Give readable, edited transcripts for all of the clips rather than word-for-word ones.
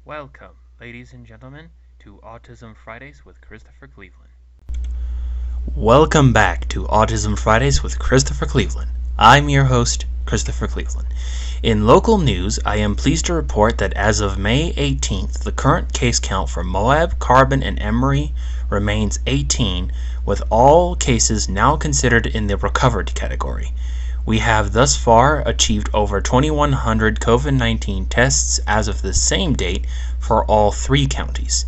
Welcome, ladies and gentlemen, to Autism Fridays with Christopher Cleveland. Welcome back to Autism Fridays with Christopher Cleveland. I'm your host, Christopher Cleveland. In local news, I am pleased to report that as of May 18th, the current case count for Moab, Carbon, and Emory remains 18, with all cases now considered in the recovered category. We have thus far achieved over 2,100 COVID-19 tests as of the same date for all three counties.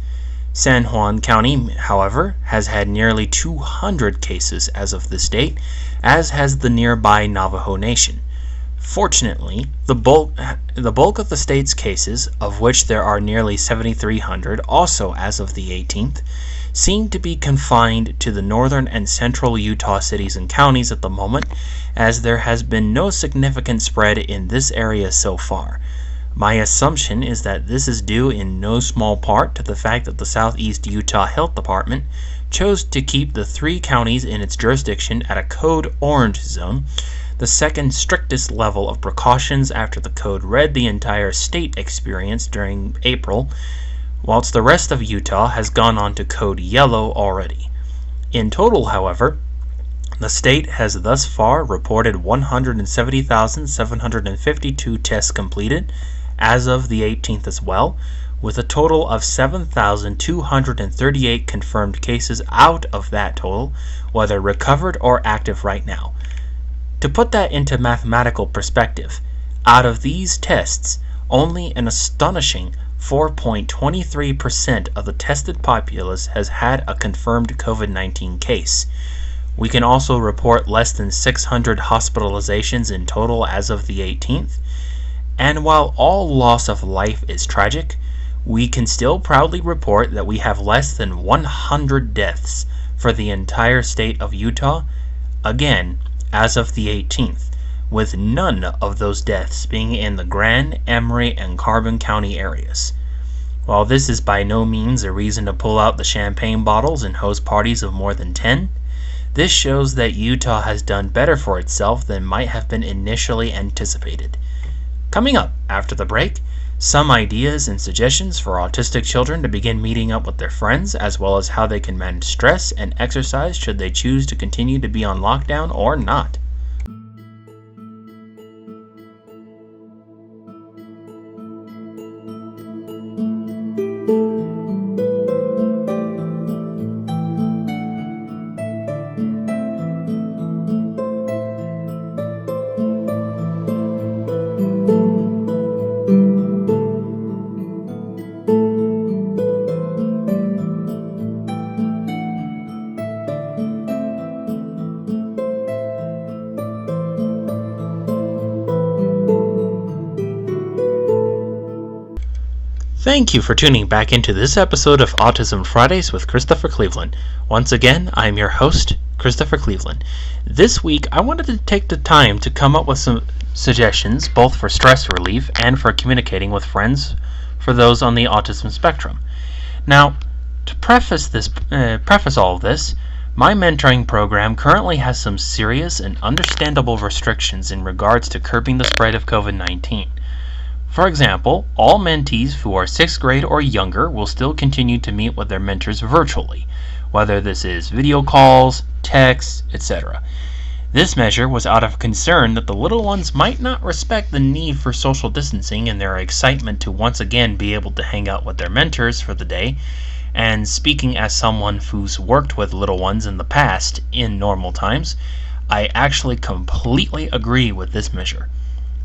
San Juan County, however, has had nearly 200 cases as of this date, as has the nearby Navajo Nation. Fortunately, the bulk of the state's cases, of which there are nearly 7,300 also as of the 18th, seem to be confined to the northern and central Utah cities and counties at the moment, as there has been no significant spread in this area so far. My assumption is that this is due in no small part to the fact that the Southeast Utah Health Department chose to keep the three counties in its jurisdiction at a code orange zone, the second strictest level of precautions after the code red the entire state experienced during April, whilst the rest of Utah has gone on to code yellow already. In total, however, the state has thus far reported 170,752 tests completed as of the 18th as well, with a total of 7,238 confirmed cases out of that total, whether recovered or active right now. To put that into mathematical perspective, out of these tests, only an astonishing 4.23% of the tested populace has had a confirmed COVID-19 case. We can also report less than 600 hospitalizations in total as of the 18th, and while all loss of life is tragic, we can still proudly report that we have less than 100 deaths for the entire state of Utah, again, as of the 18th, with none of those deaths being in the Grand, Emory, and Carbon County areas. While this is by no means a reason to pull out the champagne bottles and host parties of more than 10, this shows that Utah has done better for itself than might have been initially anticipated. Coming up after the break, some ideas and suggestions for autistic children to begin meeting up with their friends, as well as how they can manage stress and exercise should they choose to continue to be on lockdown or not. Thank you for tuning back into this episode of Autism Fridays with Christopher Cleveland. Once again, I'm your host, Christopher Cleveland. This week, I wanted to take the time to come up with some suggestions, both for stress relief and for communicating with friends for those on the autism spectrum. Now, to preface all of this, my mentoring program currently has some serious and understandable restrictions in regards to curbing the spread of COVID-19. For example, all mentees who are 6th grade or younger will still continue to meet with their mentors virtually, whether this is video calls, texts, etc. This measure was out of concern that the little ones might not respect the need for social distancing in their excitement to once again be able to hang out with their mentors for the day. And speaking as someone who's worked with little ones in the past in normal times, I actually completely agree with this measure.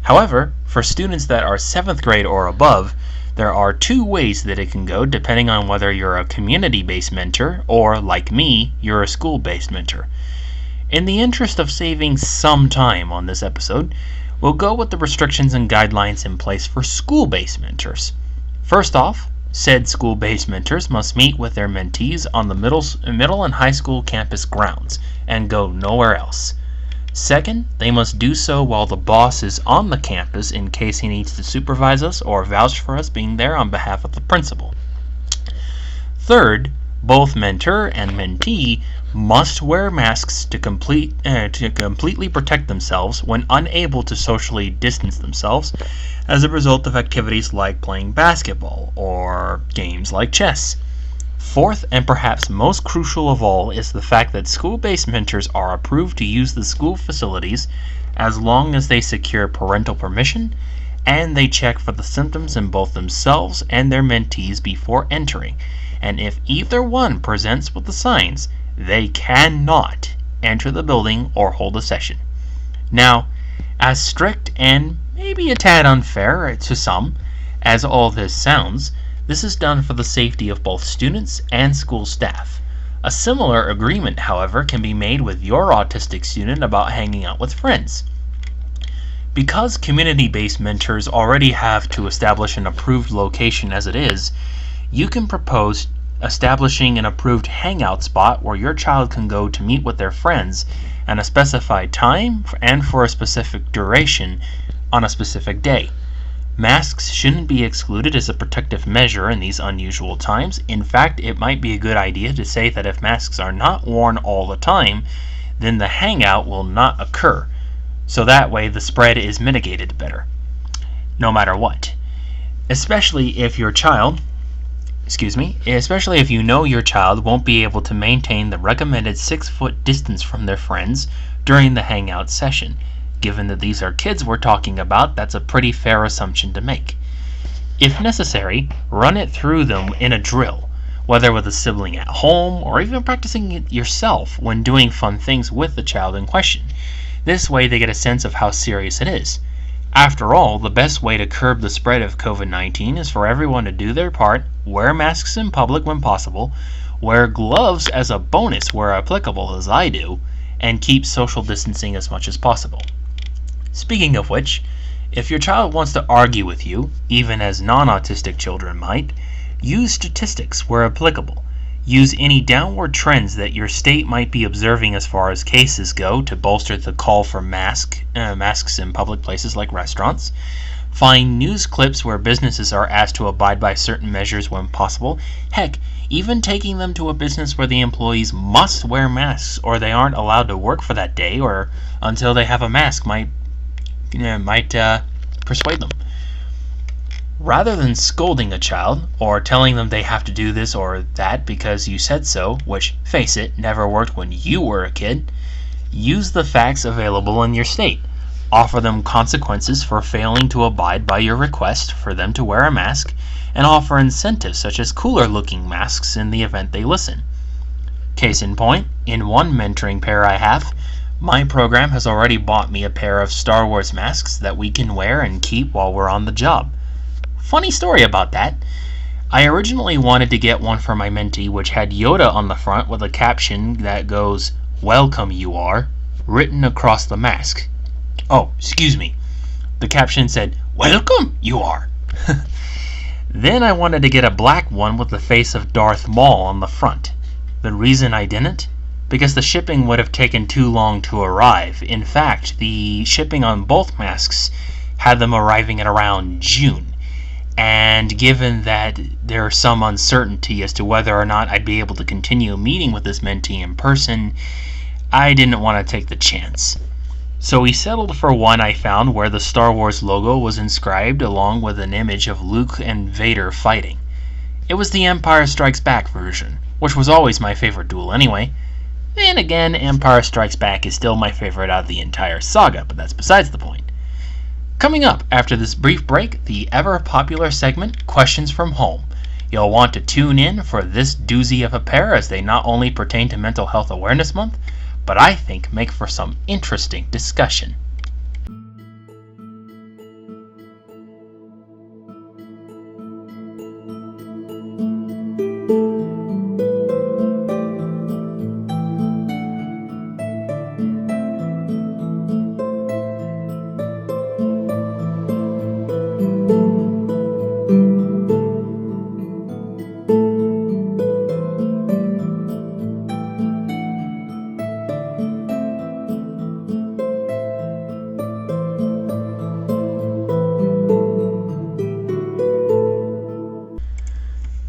However, for students that are 7th grade or above, there are two ways that it can go depending on whether you're a community-based mentor or, like me, you're a school-based mentor. In the interest of saving some time on this episode, we'll go with the restrictions and guidelines in place for school-based mentors. First off, said school-based mentors must meet with their mentees on the middle and high school campus grounds and go nowhere else. Second, they must do so while the boss is on the campus in case he needs to supervise us or vouch for us being there on behalf of the principal. Third, Both mentor and mentee must wear masks to completely protect themselves when unable to socially distance themselves as a result of activities like playing basketball or games like chess. Fourth, and perhaps most crucial of all, is the fact that school-based mentors are approved to use the school facilities as long as they secure parental permission and they check for the symptoms in both themselves and their mentees before entering. And if either one presents with the signs, they cannot enter the building or hold a session. Now, as strict and maybe a tad unfair to some as all this sounds, this is done for the safety of both students and school staff. A similar agreement, however, can be made with your autistic student about hanging out with friends. Because community-based mentors already have to establish an approved location as it is, you can propose establishing an approved hangout spot where your child can go to meet with their friends at a specified time and for a specific duration on a specific day. Masks shouldn't be excluded as a protective measure in these unusual times. In fact, it might be a good idea to say that if masks are not worn all the time, then the hangout will not occur. So that way the spread is mitigated better, no matter what. Especially if you know your child won't be able to maintain the recommended 6-foot distance from their friends during the hangout session. Given that these are kids we're talking about, that's a pretty fair assumption to make. If necessary, run it through them in a drill, whether with a sibling at home or even practicing it yourself when doing fun things with the child in question. This way they get a sense of how serious it is. After all, the best way to curb the spread of COVID-19 is for everyone to do their part, wear masks in public when possible, wear gloves as a bonus where applicable as I do, and keep social distancing as much as possible. Speaking of which, if your child wants to argue with you, even as non-autistic children might, use statistics where applicable. Use any downward trends that your state might be observing as far as cases go to bolster the call for masks in public places like restaurants. Find news clips where businesses are asked to abide by certain measures when possible. Heck, even taking them to a business where the employees must wear masks or they aren't allowed to work for that day or until they have a mask might persuade them. Rather than scolding a child or telling them they have to do this or that because you said so, which, face it, never worked when you were a kid, use the facts available in your state. Offer them consequences for failing to abide by your request for them to wear a mask, and offer incentives such as cooler-looking masks in the event they listen. Case in point, in one mentoring pair I have, my program has already bought me a pair of Star Wars masks that we can wear and keep while we're on the job. Funny story about that. I originally wanted to get one for my mentee which had Yoda on the front with a caption that goes, "Welcome you are," written across the mask. Oh, excuse me. The caption said, "Welcome you are." Then I wanted to get a black one with the face of Darth Maul on the front. The reason I didn't? Because the shipping would have taken too long to arrive. In fact, the shipping on both masks had them arriving at around June. And given that there's some uncertainty as to whether or not I'd be able to continue meeting with this mentee in person, I didn't want to take the chance. So we settled for one I found where the Star Wars logo was inscribed along with an image of Luke and Vader fighting. It was the Empire Strikes Back version, which was always my favorite duel anyway. Then again, Empire Strikes Back is still my favorite out of the entire saga, but that's besides the point. Coming up after this brief break, the ever-popular segment, Questions from Home. You'll want to tune in for this doozy of a pair as they not only pertain to Mental Health Awareness Month, but I think make for some interesting discussion.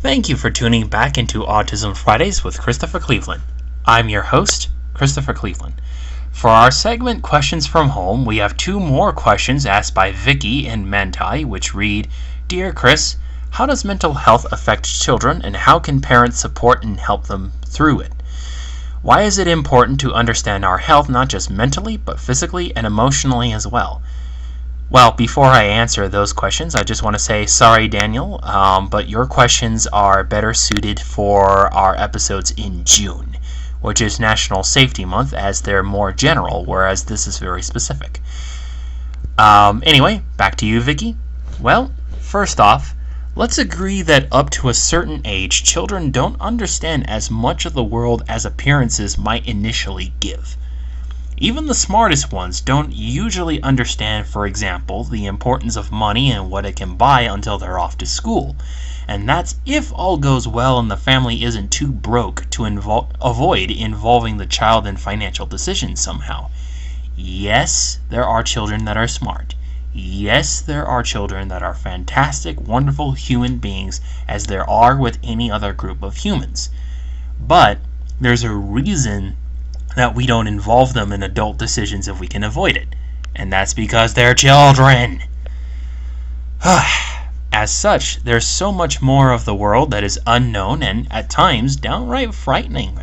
Thank you for tuning back into Autism Fridays with Christopher Cleveland. I'm your host, Christopher Cleveland. For our segment Questions from Home, we have two more questions asked by Vicky and Manti, which read, Dear Chris, how does mental health affect children and how can parents support and help them through it? Why is it important to understand our health not just mentally, but physically and emotionally as well? Well, before I answer those questions, I just want to say sorry, Daniel, but your questions are better suited for our episodes in June, which is National Safety Month, as they're more general, whereas this is very specific. Anyway, back to you, Vicky. Well, first off, let's agree that up to a certain age, children don't understand as much of the world as appearances might initially give. Even the smartest ones don't usually understand, for example, the importance of money and what it can buy until they're off to school. And that's if all goes well and the family isn't too broke to avoid involving the child in financial decisions somehow. Yes, there are children that are smart. Yes, there are children that are fantastic, wonderful human beings, as there are with any other group of humans. But there's a reason that we don't involve them in adult decisions if we can avoid it. And that's because they're children. As such, there's so much more of the world that is unknown and at times downright frightening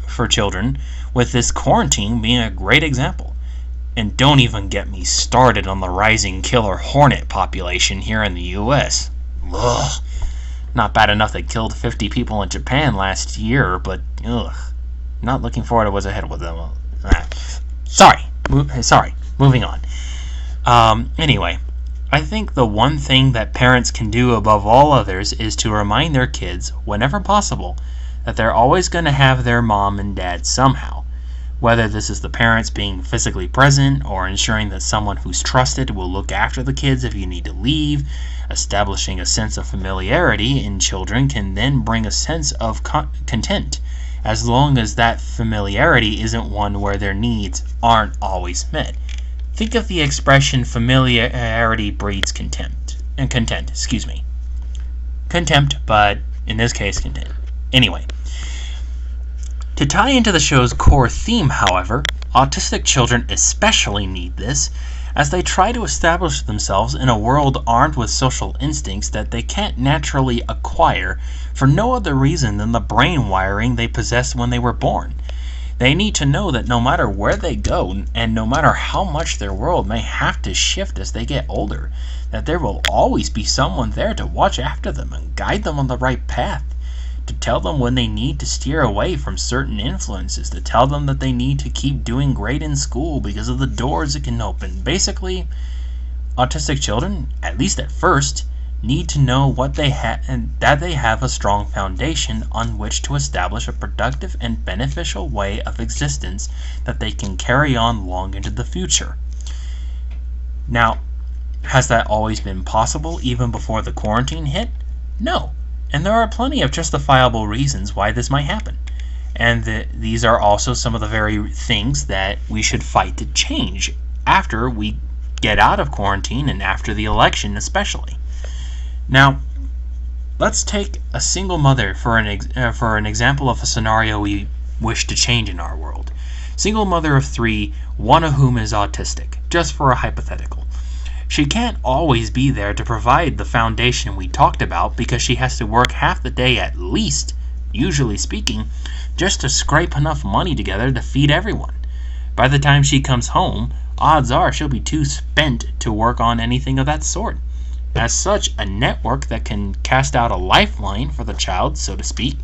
for children, with this quarantine being a great example. And don't even get me started on the rising killer hornet population here in the U.S. Ugh. Not bad enough they killed 50 people in Japan last year, but ugh. Not looking forward to what's ahead with them. Sorry. Moving on. Anyway, I think the one thing that parents can do above all others is to remind their kids, whenever possible, that they're always going to have their mom and dad somehow. Whether this is the parents being physically present or ensuring that someone who's trusted will look after the kids if you need to leave, establishing a sense of familiarity in children can then bring a sense of content, as long as that familiarity isn't one where their needs aren't always met. Think of the expression familiarity breeds contempt. Contempt, but in this case, content. Anyway, to tie into the show's core theme, however, autistic children especially need this, as they try to establish themselves in a world armed with social instincts that they can't naturally acquire for no other reason than the brain wiring they possessed when they were born. They need to know that no matter where they go, and no matter how much their world may have to shift as they get older, that there will always be someone there to watch after them and guide them on the right path, to tell them when they need to steer away from certain influences, to tell them that they need to keep doing great in school because of the doors it can open. Basically, autistic children, at least at first, need to know what they have and that they have a strong foundation on which to establish a productive and beneficial way of existence that they can carry on long into the future. Now, has that always been possible even before the quarantine hit? No. And there are plenty of justifiable reasons why this might happen. And these are also some of the very things that we should fight to change after we get out of quarantine and after the election especially. Now, let's take a single mother for an example of a scenario we wish to change in our world. Single mother of 3, one of whom is autistic, just for a hypothetical. She can't always be there to provide the foundation we talked about because she has to work half the day at least, usually speaking, just to scrape enough money together to feed everyone. By the time she comes home, odds are she'll be too spent to work on anything of that sort. As such, a network that can cast out a lifeline for the child, so to speak,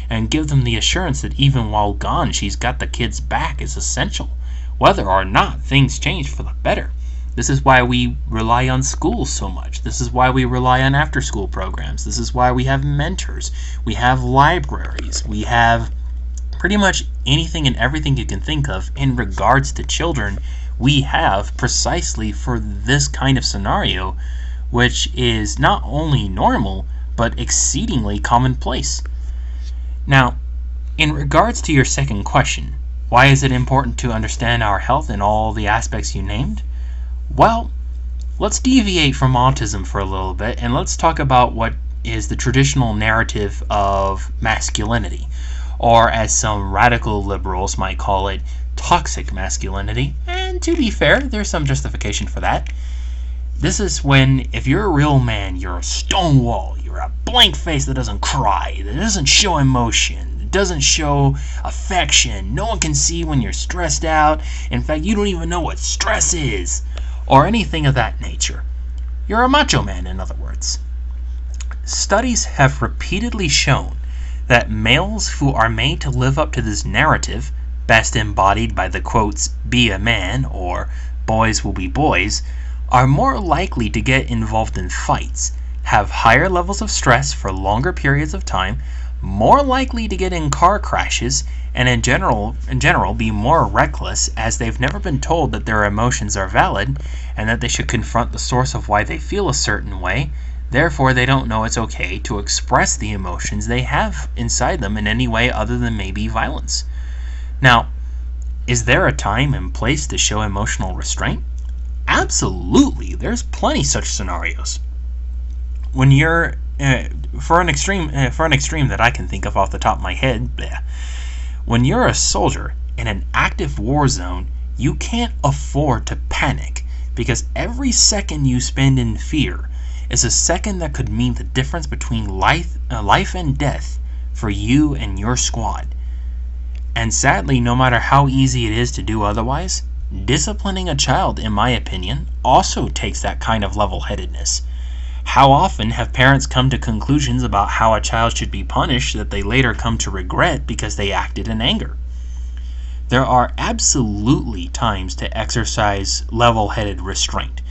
and give them the assurance that even while gone she's got the kids back is essential, whether or not things change for the better. This is why we rely on schools so much. This is why we rely on after-school programs. This is why we have mentors. We have libraries. We have pretty much anything and everything you can think of in regards to children we have precisely for this kind of scenario, which is not only normal, but exceedingly commonplace. Now, in regards to your second question, why is it important to understand our health in all the aspects you named? Well, let's deviate from autism for a little bit and let's talk about what is the traditional narrative of masculinity, or as some radical liberals might call it, toxic masculinity. And to be fair, there's some justification for that. This is when, if you're a real man, you're a stone wall, you're a blank face that doesn't cry, that doesn't show emotion, that doesn't show affection. No one can see when you're stressed out. In fact, you don't even know what stress is, or anything of that nature. You're a macho man, in other words. Studies have repeatedly shown that males who are made to live up to this narrative, best embodied by the quotes, "be a man," or "boys will be boys," are more likely to get involved in fights, have higher levels of stress for longer periods of time, more likely to get in car crashes, and in general be more reckless, as they've never been told that their emotions are valid and that they should confront the source of why they feel a certain way. Therefore, they don't know it's okay to express the emotions they have inside them in any way other than maybe violence. Now, is there a time and place to show emotional restraint? Absolutely, there's plenty such scenarios. When you're for an extreme that I can think of off the top of my head, when you're a soldier in an active war zone, you can't afford to panic, because every second you spend in fear is a second that could mean the difference between life and death for you and your squad. And sadly, no matter how easy it is to do otherwise, disciplining a child, in my opinion, also takes that kind of level-headedness. How often have parents come to conclusions about how a child should be punished that they later come to regret because they acted in anger? There are absolutely times to exercise level-headed restraint,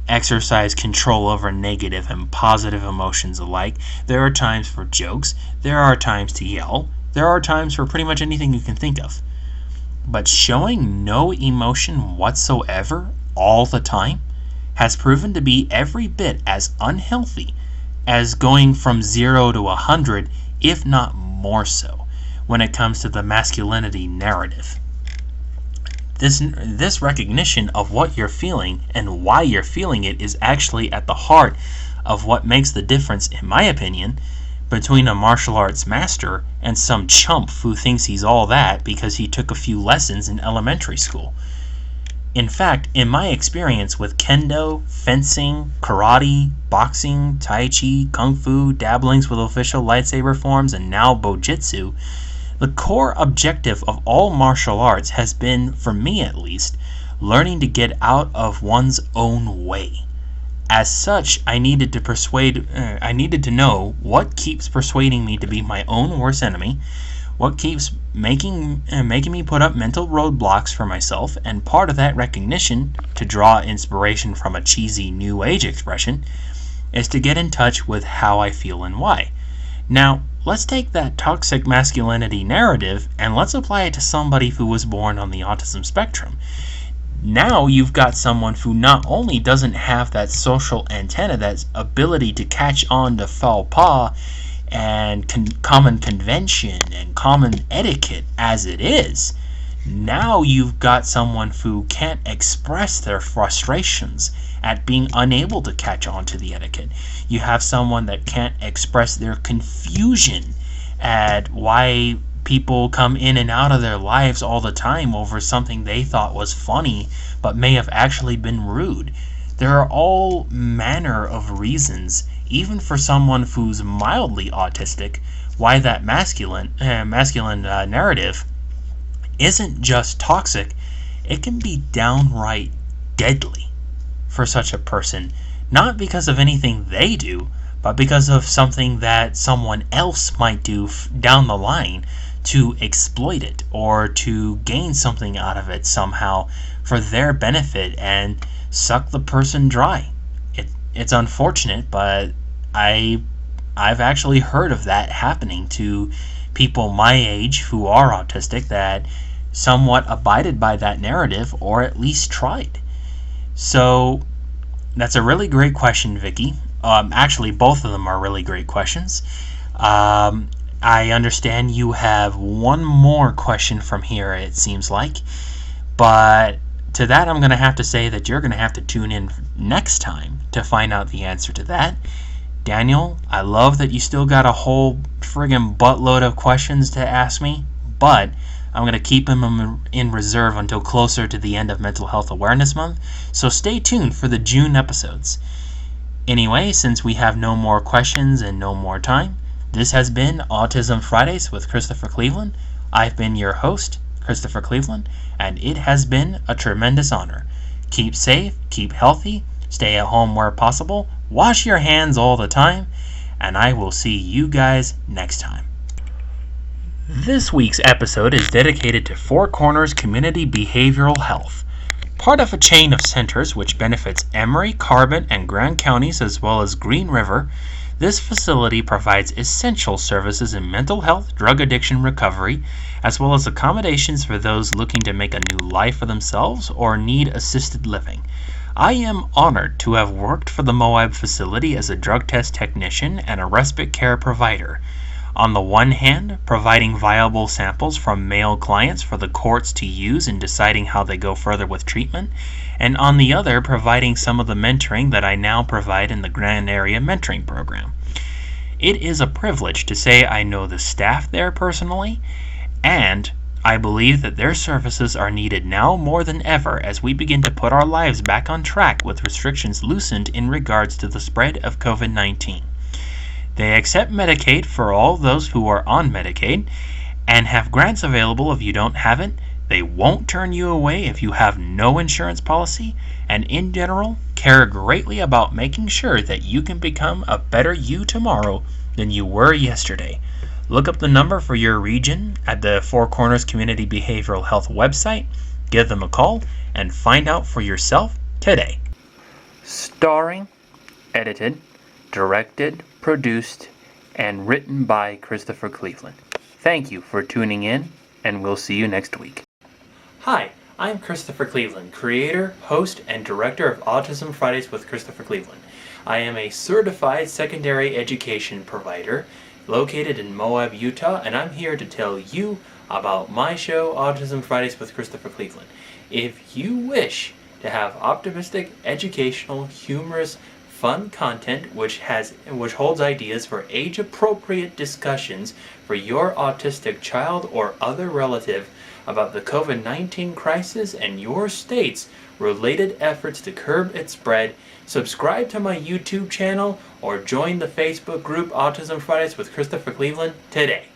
exercise control over negative and positive emotions alike. There are times for jokes, there are times to yell, there are times for pretty much anything you can think of. But showing no emotion whatsoever all the time has proven to be every bit as unhealthy as going from 0 to 100, if not more so, when it comes to the masculinity narrative. This recognition of what you're feeling and why you're feeling it is actually at the heart of what makes the difference, in my opinion, between a martial arts master and some chump who thinks he's all that because he took a few lessons in elementary school. In fact, in my experience with kendo, fencing, karate, boxing, tai chi, kung fu, dabblings with official lightsaber forms, and now bojitsu, the core objective of all martial arts has been, for me at least, learning to get out of one's own way. As such, I needed to know what keeps persuading me to be my own worst enemy, what keeps making me put up mental roadblocks for myself, and part of that recognition, to draw inspiration from a cheesy new age expression, is to get in touch with how I feel and why. Now, let's take that toxic masculinity narrative and let's apply it to somebody who was born on the autism spectrum. Now you've got someone who not only doesn't have that social antenna, that ability to catch on to faux pas and common convention and common etiquette as it is, now you've got someone who can't express their frustrations at being unable to catch on to the etiquette. You have someone that can't express their confusion at why people come in and out of their lives all the time over something they thought was funny but may have actually been rude. There are all manner of reasons, even for someone who's mildly autistic, why that masculine narrative isn't just toxic, it can be downright deadly for such a person, not because of anything they do, but because of something that someone else might do down the line to exploit it or to gain something out of it somehow for their benefit and suck the person dry. It's unfortunate, but I've actually heard of that happening to people my age who are autistic that somewhat abided by that narrative or at least tried. So that's a really great question, Vicky. Actually, both of them are really great questions. I understand you have one more question from here, it seems like. But to that, I'm going to have to say that you're going to have to tune in next time to find out the answer to that. Daniel, I love that you still got a whole friggin' buttload of questions to ask me, but I'm going to keep them in reserve until closer to the end of Mental Health Awareness Month, so stay tuned for the June episodes. Anyway, since we have no more questions and no more time, this has been Autism Fridays with Christopher Cleveland. I've been your host, Christopher Cleveland, and it has been a tremendous honor. Keep safe, keep healthy, stay at home where possible, wash your hands all the time, and I will see you guys next time. This week's episode is dedicated to Four Corners Community Behavioral Health. Part of a chain of centers which benefits Emory, Carbon, and Grand counties as well as Green River, this facility provides essential services in mental health, drug addiction recovery, as well as accommodations for those looking to make a new life for themselves or need assisted living. I am honored to have worked for the Moab facility as a drug test technician and a respite care provider. On the one hand, providing viable samples from male clients for the courts to use in deciding how they go further with treatment, and on the other, providing some of the mentoring that I now provide in the Grand Area Mentoring Program. It is a privilege to say I know the staff there personally, and I believe that their services are needed now more than ever as we begin to put our lives back on track with restrictions loosened in regards to the spread of COVID-19. They accept Medicaid for all those who are on Medicaid and have grants available if you don't have it. They won't turn you away if you have no insurance policy, and in general, care greatly about making sure that you can become a better you tomorrow than you were yesterday. Look up the number for your region at the Four Corners Community Behavioral Health website, give them a call, and find out for yourself today. Starring, edited, directed, produced, and written by Christopher Cleveland. Thank you for tuning in, and we'll see you next week. Hi, I'm Christopher Cleveland, creator, host, and director of Autism Fridays with Christopher Cleveland. I am a certified secondary education provider located in Moab, Utah, and I'm here to tell you about my show, Autism Fridays with Christopher Cleveland. If you wish to have optimistic, educational, humorous, fun content which holds ideas for age-appropriate discussions for your autistic child or other relative about the COVID-19 crisis and your state's related efforts to curb its spread, subscribe to my YouTube channel or join the Facebook group Autism Fridays with Christopher Cleveland today.